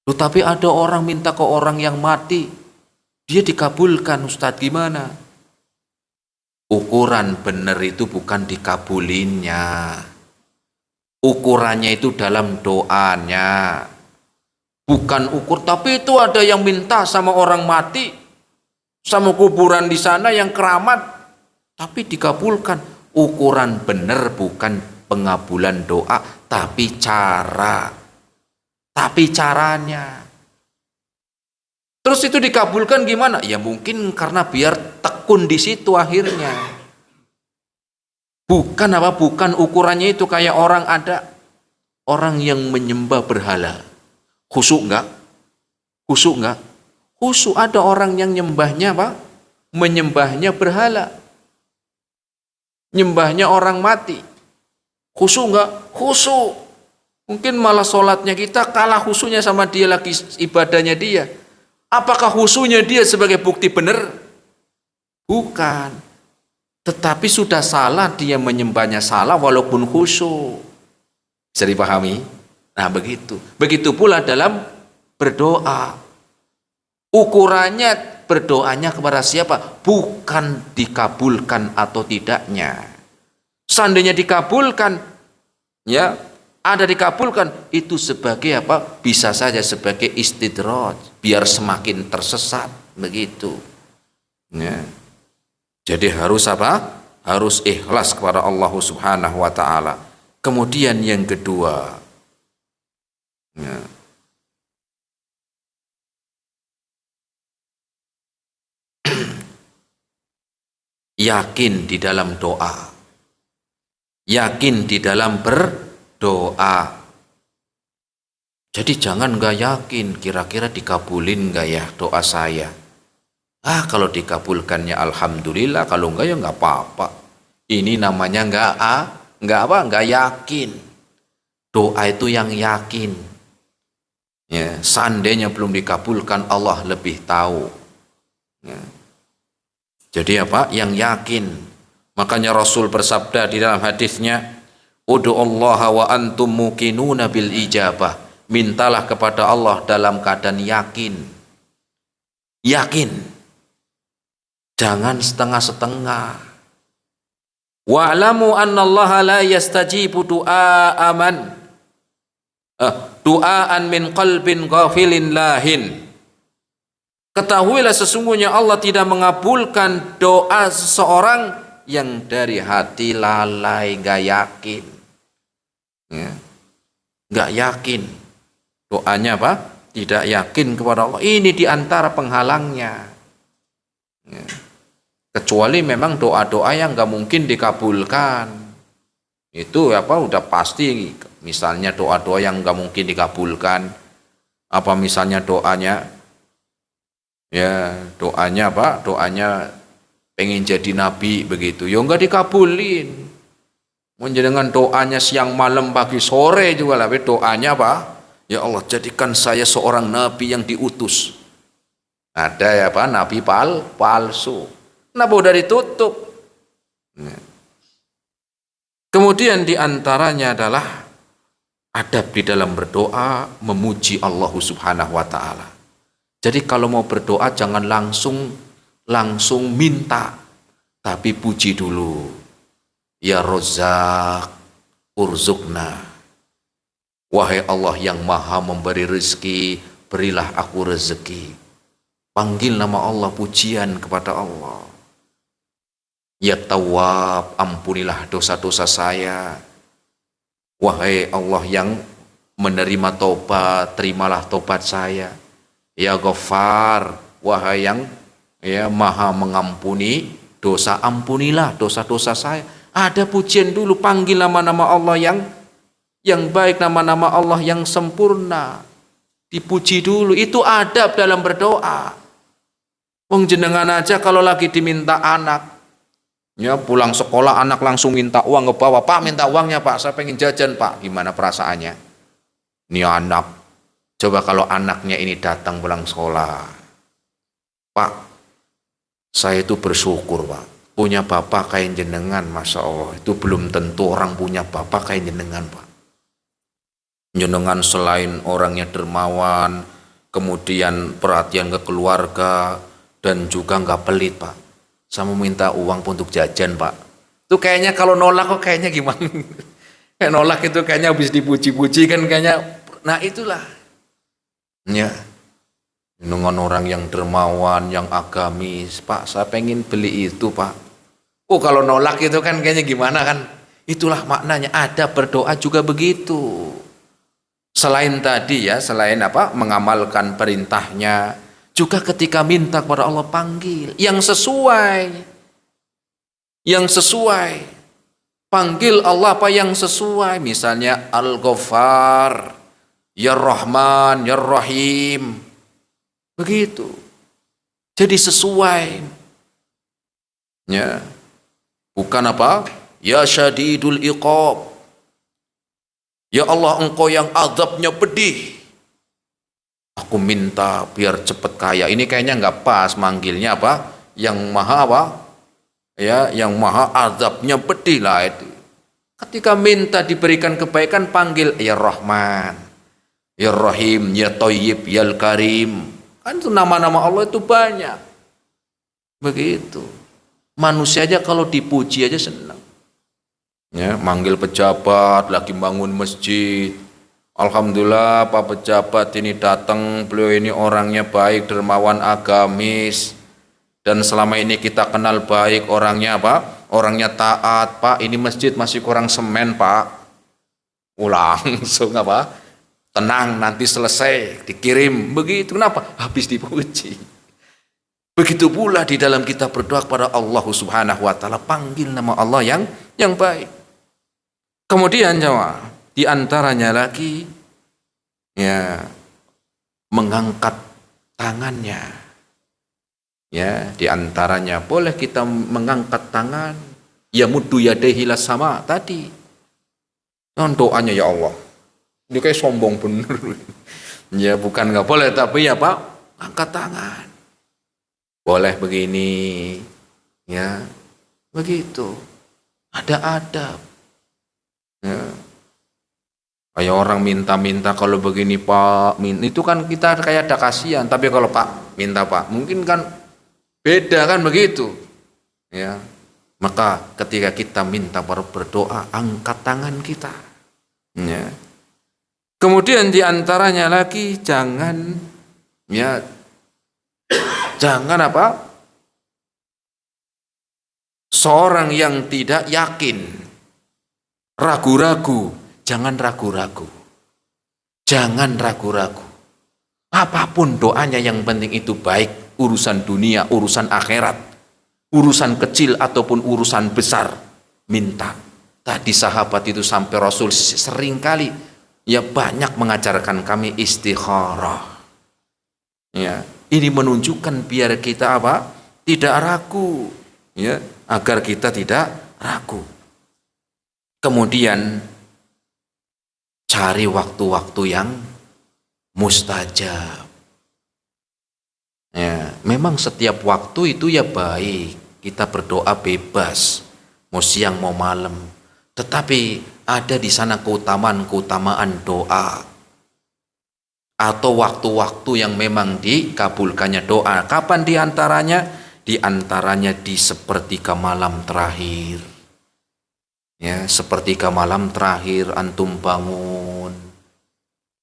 Tetapi ada orang minta ke orang yang mati, dia dikabulkan. Ustadz, gimana? Ukuran benar itu bukan dikabulinnya. Ukurannya itu dalam doanya. Bukan ukur, tapi itu ada yang minta sama orang mati, sama kuburan di sana yang keramat, tapi dikabulkan. Ukuran benar bukan pengabulan doa, tapi caranya. Terus itu dikabulkan gimana? Ya mungkin karena biar tekun di situ akhirnya. Bukan ukurannya itu kayak ada orang yang menyembah berhala. Khusyuk enggak? Khusyuk. Ada orang yang nyembahnya apa? Menyembahnya berhala. Nyembahnya orang mati. Khusyuk enggak? Khusyuk. Mungkin malah sholatnya kita kalah khusyuknya sama dia lagi ibadahnya dia. Apakah khusyuknya dia sebagai bukti benar? Bukan. Tetapi sudah salah, dia menyembahnya salah walaupun khusyuk. Bisa dipahami? Nah begitu. Begitu pula dalam berdoa. Ukurannya berdoanya kepada siapa? Bukan dikabulkan atau tidaknya. Seandainya dikabulkan, ya, ada dikabulkan, itu sebagai apa? Bisa saja sebagai istidraj, biar semakin tersesat, begitu. Ya. Jadi harus apa? Harus ikhlas kepada Allah Subhanahu wa taala. Kemudian yang kedua, ya, yakin di dalam doa. Yakin di dalam berdoa. Jadi jangan nggak yakin, kira-kira dikabulin nggak ya doa saya. Kalau dikabulkannya alhamdulillah, kalau enggak ya nggak apa-apa. Ini namanya nggak yakin. Doa itu yang yakin. Ya, seandainya belum dikabulkan, Allah lebih tahu. Ya. Jadi apa? Yang yakin. Makanya Rasul bersabda di dalam hadisnya, "Ud'ullaha wa antum muqinuna bil ijabah." mintalah kepada Allah dalam keadaan yakin. Yakin. Jangan setengah-setengah. Wa'lamu annallaha la yastajibu du'aan min qalbin ghafilin lahin. Ketahuilah sesungguhnya Allah tidak mengabulkan doa seseorang yang dari hati lalai, nggak yakin. Ya. Nggak yakin. Doanya apa? Tidak yakin kepada Allah. Ini diantara penghalangnya. Ya. Kecuali memang doa-doa yang nggak mungkin dikabulkan. Itu apa? Udah pasti. Misalnya doa-doa yang nggak mungkin dikabulkan. Apa misalnya doanya? Ya, doanya apa? Doanya pengen jadi nabi begitu. Ya nggak dikabulin. Menjenengan doanya siang malam pagi sore juga lah. Doanya apa? Ya Allah, jadikan saya seorang nabi yang diutus. Ada ya apa? Nabi palsu. Kenapa udah ditutup? Kemudian diantaranya adalah adab di dalam berdoa memuji Allah Subhanahu wa Ta'ala. Jadi kalau mau berdoa jangan langsung minta, tapi puji dulu. Ya Razzaq urzukna. Wahai Allah yang maha memberi rezeki, berilah aku rezeki. Panggil nama Allah, pujian kepada Allah. Ya Tawwab, ampunilah dosa-dosa saya. Wahai Allah yang menerima tobat, terimalah tobat saya. Ya Ghaffar, wahai yang ya maha mengampuni dosa, ampunilah dosa-dosa saya. Ada pujian dulu, panggil nama-nama Allah yang baik, nama-nama Allah yang sempurna. Dipuji dulu, itu adab dalam berdoa. Wong jenengan aja kalau lagi diminta anak, ya pulang sekolah anak langsung minta uang ke bawah, Pak minta uangnya Pak, saya pengen jajan Pak. Gimana perasaannya? Ini anak, coba kalau anaknya ini datang pulang sekolah, Pak saya itu bersyukur Pak, punya bapak kayak jenengan, Masya Allah, itu belum tentu orang punya bapak kayak jenengan Pak. Jenengan selain orangnya dermawan, kemudian perhatian ke keluarga, dan juga nggak pelit Pak. Saya mau minta uang untuk jajan Pak. Itu kayaknya kalau nolak kok kayaknya gimana? Kayak nolak itu kayaknya habis dipuji-puji kan kayaknya. Nah itulah. Ya. Dengan orang yang dermawan, yang agamis. Pak saya pengen beli itu Pak. Oh kalau nolak itu kan kayaknya gimana kan? Itulah maknanya. Ada berdoa juga begitu. Selain tadi ya, selain apa? Mengamalkan perintahnya. Juga ketika minta kepada Allah panggil yang sesuai. Yang sesuai. Panggil Allah apa yang sesuai. Misalnya Al-Ghaffar, Ya Rahman, Ya Rahim. Begitu. Jadi sesuai. Ya. Bukan apa? Ya Syadidul Iqab. Ya Allah engkau yang azabnya pedih. Aku minta biar cepat kaya. Ini kayaknya nggak pas manggilnya apa? Yang maha apa? Ya, yang maha azabnya pedih lah itu. Ketika minta diberikan kebaikan panggil Ya Rahman, Ya Rahim, Ya Thayyib, Ya Karim. Kan itu nama-nama Allah itu banyak. Begitu. Manusia aja kalau dipuji aja senang. Ya, manggil pejabat lagi bangun masjid. Alhamdulillah Pak pejabat ini datang, beliau ini orangnya baik, dermawan, agamis, dan selama ini kita kenal baik orangnya apa? Orangnya taat Pak, ini masjid masih kurang semen Pak. Langsung apa? Tenang nanti selesai dikirim. Begitu. Kenapa? Habis dipuji. Begitu pula di dalam kita berdoa kepada Allah Subhanahu wa Ta'ala, panggil nama Allah yang baik. Kemudian jemaah, di antaranya lagi ya mengangkat tangannya. Ya, di antaranya boleh kita mengangkat tangan, ya muddu yadaihi ila sama tadi. Non doanya ya Allah. Ini kayak sombong bener. Ya bukan nggak boleh, tapi ya Pak, angkat tangan. Boleh begini. Ya. Begitu. Ada adab. Ya. Kayak orang minta-minta kalau begini Pak, itu kan kita kayak ada kasihan. Tapi kalau Pak minta Pak, mungkin kan beda kan begitu. Ya, maka ketika kita minta baru berdoa, angkat tangan kita. Ya. Kemudian diantaranya lagi jangan apa? Seorang yang tidak yakin, ragu-ragu. Jangan ragu-ragu. Jangan ragu-ragu. Apapun doanya yang penting itu baik. Urusan dunia, urusan akhirat. Urusan kecil ataupun urusan besar. Minta. Tadi sahabat itu sampai Rasul seringkali banyak mengajarkan kami istikharah. Ya, ini menunjukkan biar kita apa? Tidak ragu. Ya, agar kita tidak ragu. Kemudian cari waktu-waktu yang mustajab. Ya, memang setiap waktu itu baik. Kita berdoa bebas, mau siang mau malam. Tetapi ada di sana keutamaan doa. Atau waktu-waktu yang memang dikabulkannya doa. Kapan diantaranya? Diantaranya di sepertiga malam terakhir. Ya, sepertiga malam terakhir antum bangun,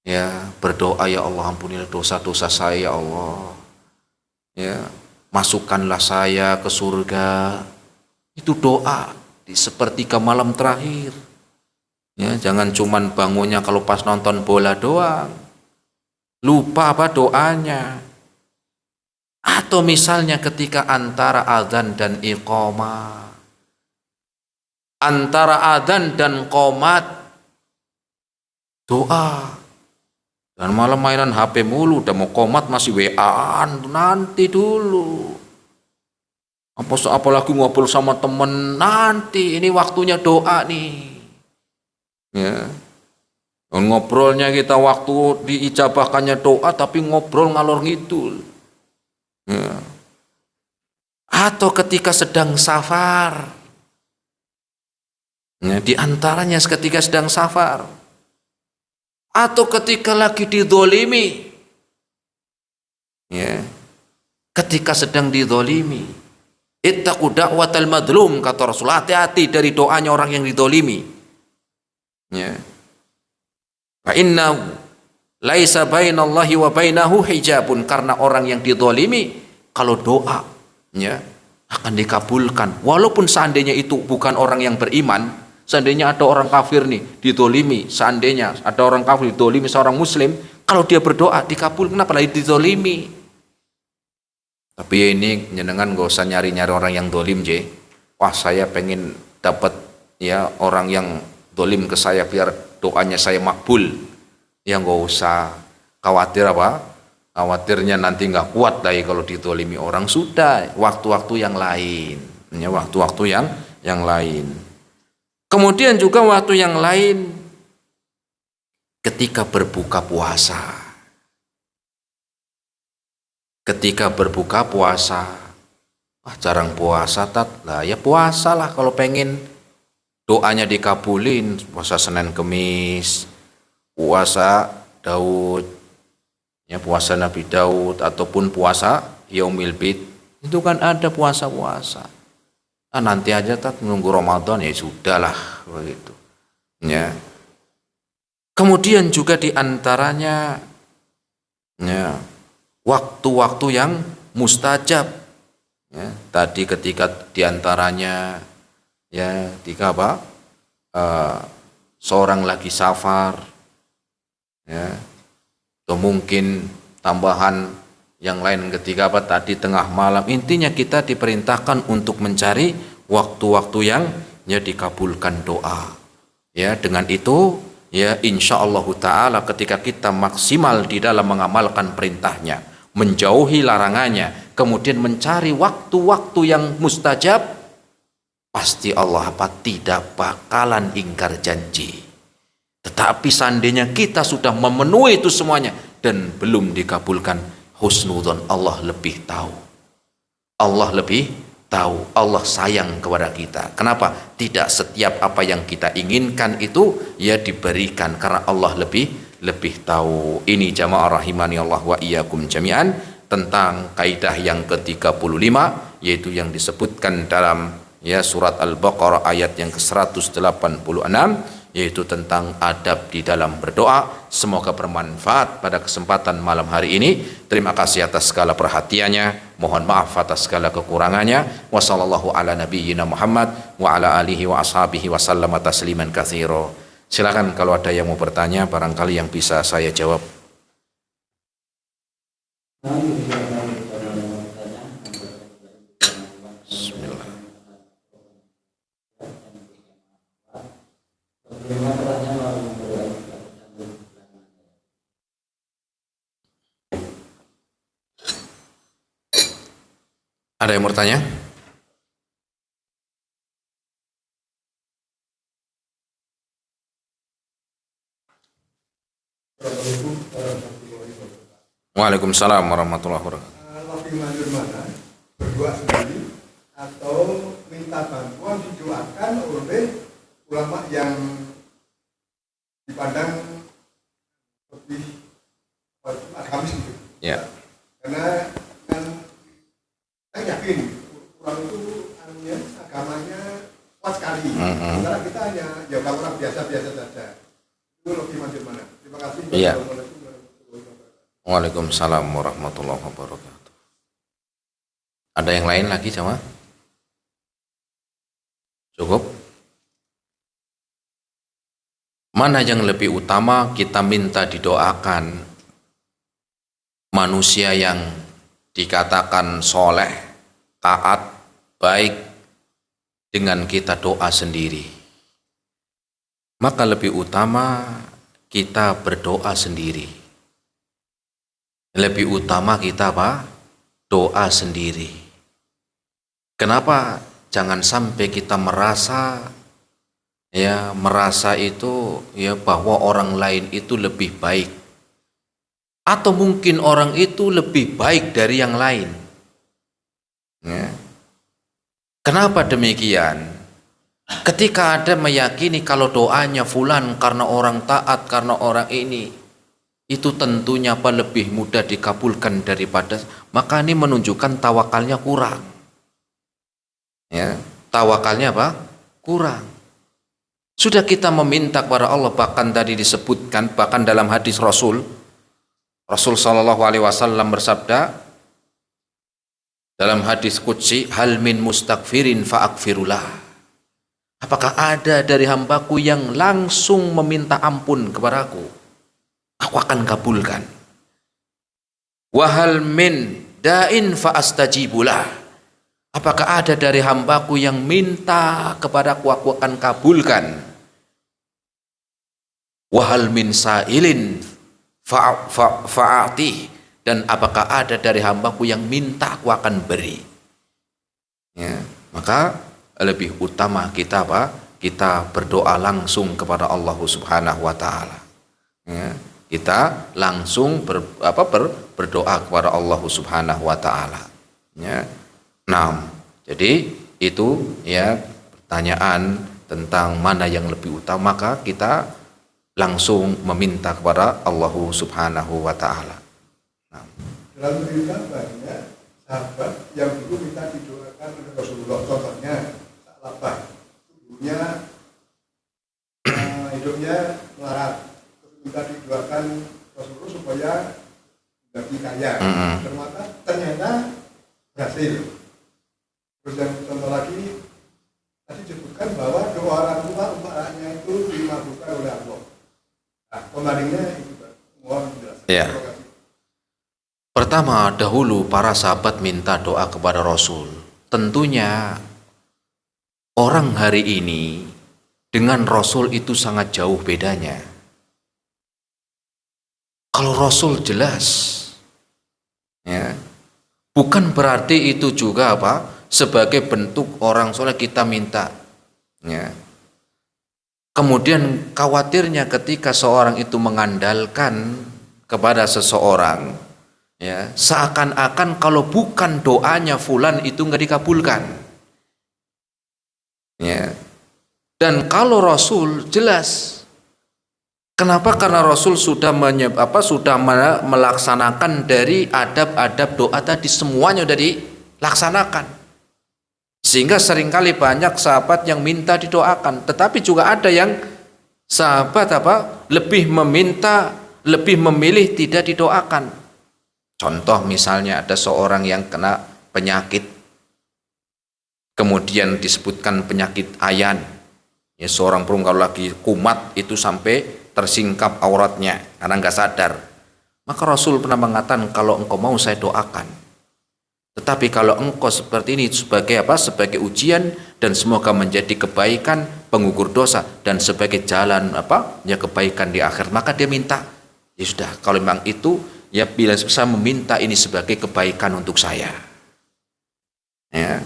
ya berdoa, ya Allah ampunilah dosa-dosa saya ya Allah, ya masukkanlah saya ke surga. Itu doa di sepertiga malam terakhir. Ya, jangan cuman bangunnya kalau pas nonton bola doang, lupa apa doanya. Atau misalnya ketika antara azan dan iqamah, antara adzan dan qomat doa. Dan malam mainan HP mulu, udah mau qomat masih WA-an, nanti dulu. Apalagi ngobrol sama temen, nanti ini waktunya doa nih. Ya. Dan ngobrolnya kita waktu diijabahkannya doa tapi ngobrol ngalor ngidul. Ya. Atau ketika sedang safar. Ya, di antaranya ketika sedang safar atau ketika lagi didolimi, ya, ketika sedang didolimi, ittaqu da'watal madlum, kata Rasul, hati-hati dari doanya orang yang didolimi. Ya, fa innahu laisa bainallahi wa bainahu hijabun, karena orang yang didolimi kalau doa, ya, akan dikabulkan walaupun seandainya itu bukan orang yang beriman. Seandainya ada orang kafir nih didolimi, seandainya ada orang kafir didolimi seorang muslim, kalau dia berdoa dikabul, kenapa lagi didolimi? Tapi ini jenengan gak usah nyari-nyari orang yang dolim je. Wah saya pengen dapat ya orang yang dolim ke saya biar doanya saya makbul. Ya gak usah khawatir apa? Khawatirnya nanti nggak kuat lagi kalau didolimi orang. Sudah waktu-waktu yang lain, ya waktu-waktu yang lain. Kemudian juga waktu yang lain ketika berbuka puasa. Ketika berbuka puasa, jarang puasa lah ya puasalah kalau pengen doanya dikabulin, puasa Senin Kemis, puasa Daud, ya puasa Nabi Daud ataupun puasa Yaumil Bid. Itu kan ada puasa-puasa. Nanti aja menunggu Ramadan, ya sudahlah begitu. Ya. Kemudian juga diantaranya ya waktu-waktu yang mustajab. Ya, tadi ketika diantaranya ya ketika apa? Seorang lagi safar, ya, atau mungkin tambahan yang lain ketika apa tadi tengah malam. Intinya kita diperintahkan untuk mencari waktu-waktu yang ya dikabulkan doa. Ya, dengan itu ya insyaallah taala ketika kita maksimal di dalam mengamalkan perintahnya, menjauhi larangannya, kemudian mencari waktu-waktu yang mustajab, pasti Allah tidak bakalan ingkar janji. Tetapi seandainya kita sudah memenuhi itu semuanya dan belum dikabulkan, husnudzon, Allah lebih tahu. Allah lebih tahu, Allah sayang kepada kita. Kenapa? Tidak setiap apa yang kita inginkan itu ya diberikan, karena Allah lebih tahu. Ini jamaah rahimani Allah wa iyyakum jami'an, tentang kaidah yang ke-35, yaitu yang disebutkan dalam ya surat Al-Baqarah ayat yang ke-186, yaitu tentang adab di dalam berdoa. Semoga bermanfaat pada kesempatan malam hari ini. Terima kasih atas segala perhatiannya, mohon maaf atas segala kekurangannya. Wassallallahu ala nabiyyina Muhammad wa ala alihi wa ashabihi wa sallama tasliman katsira. Silakan kalau ada yang mau bertanya, barangkali yang bisa saya jawab. Bismillah. Ada yang mau bertanya? Waalaikumsalam warahmatullahi wabarakatuh. Lebih manjur mana? Berdoa sendiri atau minta bantuan didoakan oleh ulama yang dipandang lebih agamis gitu. Ya. Karena kan saya yakin orang itu agamanya kuat sekali. Sementara kita hanya ya orang biasa-biasa saja. Itu lebih manjur mana? Terima kasih. Iya. Waalaikumsalam warahmatullahi wabarakatuh. Ada yang lain lagi sama? Cukup? Mana yang lebih utama kita minta didoakan? Manusia yang dikatakan soleh, taat, baik, dengan kita doa sendiri. Maka lebih utama kita berdoa sendiri. Lebih utama kita apa? Doa sendiri. Kenapa? Jangan sampai kita merasa itu ya bahwa orang lain itu lebih baik, atau mungkin orang itu lebih baik dari yang lain. Ya. Kenapa demikian? Ketika ada meyakini kalau doanya fulan karena orang taat, karena orang ini, itu tentunya lebih mudah dikabulkan daripada, maka ini menunjukkan tawakalnya kurang. Ya, tawakalnya apa? Kurang. Sudah kita meminta kepada Allah, bahkan tadi disebutkan, bahkan dalam hadis Rasul sallallahu alaihi wasallam bersabda dalam hadis qudsi, hal min mustaghfirin fa'aghfirullah. Apakah ada dari hambaku yang langsung meminta ampun kepadaku? Aku akan kabulkan. Wahal min da'in fa'astajibulah. Apakah ada dari hambaku yang minta kepadaku, aku akan kabulkan. Wahal min sa'ilin fa'atih. Dan apakah ada dari hambaku yang minta, aku akan beri. Ya, maka lebih utama kita apa? Kita berdoa langsung kepada Allah Subhanahu wa taala. Ya. Kita langsung berdoa kepada Allah Subhanahu wa taala. Ya. Nah, jadi itu ya pertanyaan tentang mana yang lebih utama, maka kita langsung meminta kepada Allah Subhanahu wa taala. Nah. Dalam cerita banyak sahabat yang dulu minta didoakan oleh Rasulullah. Contohnya Sa'labah, hidupnya melarat, minta didoakan Rasulullah supaya menjadi kaya. Ternyata berhasil. Terus yang contoh lagi tadi disebutkan bahwa doa orang tua umpamanya itu dimabulkan oleh Allah. Nah, kembalinya itu mohon penjelasan. Ya. Pertama, dahulu para sahabat minta doa kepada Rasul. Tentunya orang hari ini dengan Rasul itu sangat jauh bedanya. Kalau Rasul jelas, ya, bukan berarti itu juga apa sebagai bentuk orang soleh kita minta. Ya. Kemudian khawatirnya ketika seorang itu mengandalkan kepada seseorang, Ya, seakan-akan kalau bukan doanya fulan itu nggak dikabulkan. Ya. Dan kalau Rasul jelas. Kenapa? Karena Rasul sudah melaksanakan dari adab-adab doa tadi, semuanya sudah dilaksanakan. Sehingga seringkali banyak sahabat yang minta didoakan, tetapi juga ada yang sahabat lebih memilih tidak didoakan. Contoh misalnya ada seorang yang kena penyakit, kemudian disebutkan penyakit ayan. Ya, seorang perempuan kalau lagi kumat itu sampai tersingkap auratnya karena nggak sadar. Maka Rasul pernah mengatakan, kalau engkau mau saya doakan. Tetapi kalau engkau seperti ini sebagai sebagai ujian dan semoga menjadi kebaikan, pengukur dosa dan sebagai jalan kebaikan di akhir, maka dia minta. Ya sudah, kalau memang itu, ya bila bisa meminta ini sebagai kebaikan untuk saya. Ya.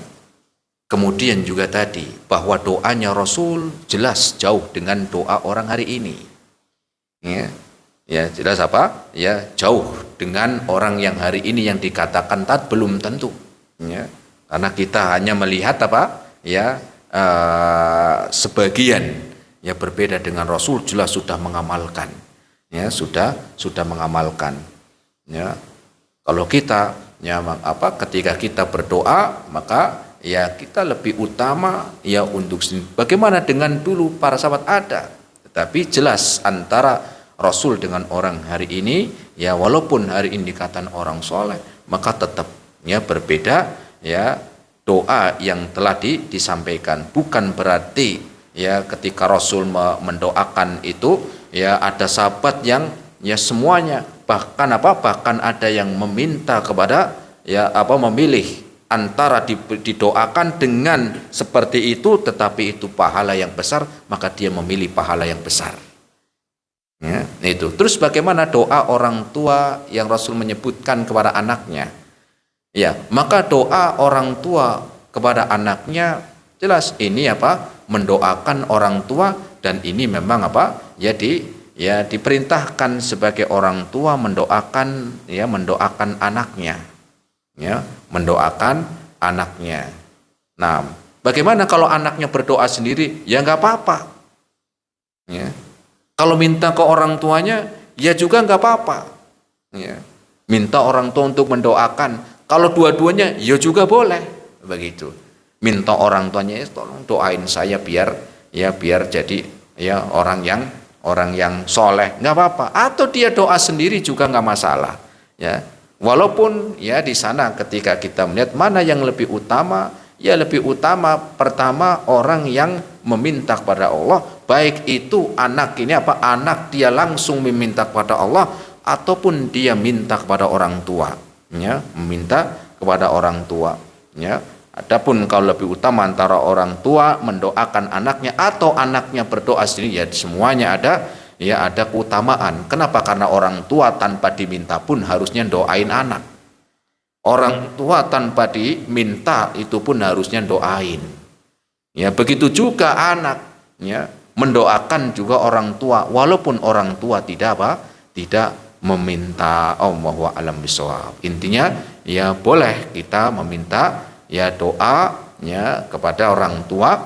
Kemudian juga tadi bahwa doanya Rasul jelas jauh dengan doa orang hari ini. Ya jelas ya jauh dengan orang yang hari ini yang dikatakan belum tentu. Ya. Karena kita hanya melihat sebagian ya berbeda dengan Rasul jelas sudah mengamalkan. Ya sudah mengamalkan. Ya, kalau kita ketika kita berdoa maka ya kita lebih utama ya untuk bagaimana dengan dulu para sahabat ada, tetapi jelas antara Rasul dengan orang hari ini ya walaupun hari ini dikatakan orang soleh maka tetap ya berbeda ya doa yang telah disampaikan. Bukan berarti ya ketika Rasul mendoakan itu ya ada sahabat yang ya semuanya bahkan ada yang meminta kepada memilih antara didoakan dengan seperti itu tetapi itu pahala yang besar, maka dia memilih pahala yang besar. Ya, itu. Terus bagaimana doa orang tua yang Rasul menyebutkan kepada anaknya? Ya, maka doa orang tua kepada anaknya jelas ini mendoakan orang tua, dan ini memang diperintahkan sebagai orang tua mendoakan anaknya. Ya, mendoakan anaknya. Nah, bagaimana kalau anaknya berdoa sendiri? Ya nggak apa-apa. Ya. Kalau minta ke orang tuanya, ya juga nggak apa-apa. Ya. Minta orang tua untuk mendoakan. Kalau dua-duanya, ya juga boleh. Begitu. Minta orang tuanya, tolong doain saya biar jadi ya orang yang soleh, nggak apa-apa. Atau dia doa sendiri juga nggak masalah. Ya. Walaupun ya di sana ketika kita melihat mana yang lebih utama, ya lebih utama pertama orang yang meminta kepada Allah, baik itu anak anak dia langsung meminta kepada Allah ataupun dia minta kepada orang tua, ya, meminta kepada orang tua, ya. Adapun kalau lebih utama antara orang tua mendoakan anaknya atau anaknya berdoa sendiri, ya semuanya ada keutamaan. Kenapa? Karena orang tua tanpa diminta pun harusnya doain anak. Orang tua tanpa diminta itu pun harusnya doain. Ya, begitu juga anak, ya, mendoakan juga orang tua walaupun orang tua tidak meminta. Allahu a'lam bishawab. Intinya ya boleh kita meminta ya doa ya kepada orang tua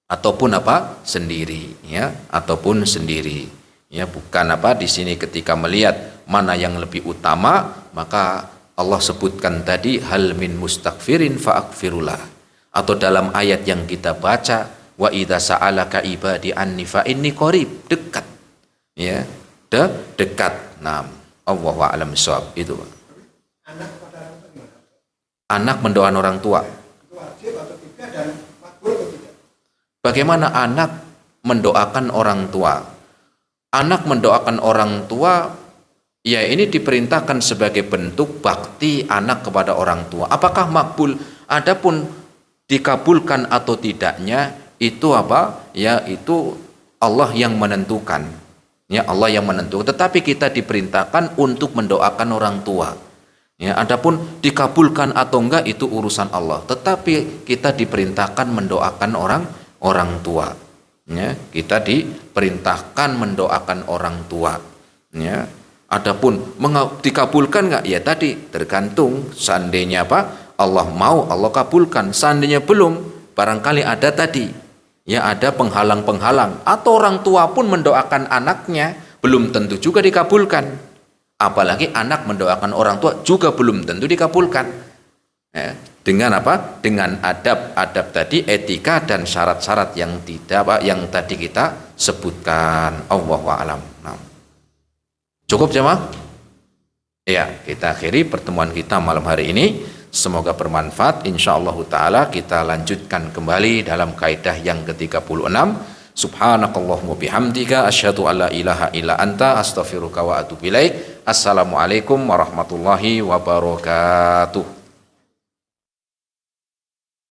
ataupun sendiri, ya, ataupun sendiri. Ya, bukan di sini ketika melihat mana yang lebih utama, maka Allah sebutkan tadi hal min mustaghfirin fa'aghfirullah. Atau dalam ayat yang kita baca, wa idza sa'alaka ibadi anni fa inni qarib, dekat. Ya, dekat. Nah, Allahu a'lam bishawab itu. Anak mendoakan orang tua. Itu wajib atau tidak dan makruh atau tidak? Bagaimana anak mendoakan orang tua? Anak mendoakan orang tua, ya ini diperintahkan sebagai bentuk bakti anak kepada orang tua. Apakah makbul? Adapun dikabulkan atau tidaknya itu ya itu Allah yang menentukan. Ya Allah yang menentukan. Tetapi kita diperintahkan untuk mendoakan orang tua. Ya, adapun dikabulkan atau enggak itu urusan Allah. Tetapi kita diperintahkan mendoakan orang tua. Ya, kita diperintahkan mendoakan orang tua. Ya. Adapun dikabulkan nggak? Ya tadi tergantung. Seandainya apa? Allah mau, Allah kabulkan. Seandainya belum, barangkali ada tadi. Ya ada penghalang-penghalang. Atau orang tua pun mendoakan anaknya, belum tentu juga dikabulkan. Apalagi anak mendoakan orang tua juga belum tentu dikabulkan. Ya, dengan apa? Dengan adab-adab tadi, etika dan syarat-syarat yang yang tadi kita sebutkan. Allahu a'lam. Nah. Cukup jemaah? Ya, kita akhiri pertemuan kita malam hari ini. Semoga bermanfaat. Insyaallah taala kita lanjutkan kembali dalam kaidah yang ke-36. Subhanakallahumma bihamdika asyhadu alla ilaha illa anta astaghfiruka wa atubu ilaik. Assalamualaikum warahmatullahi wabarakatuh.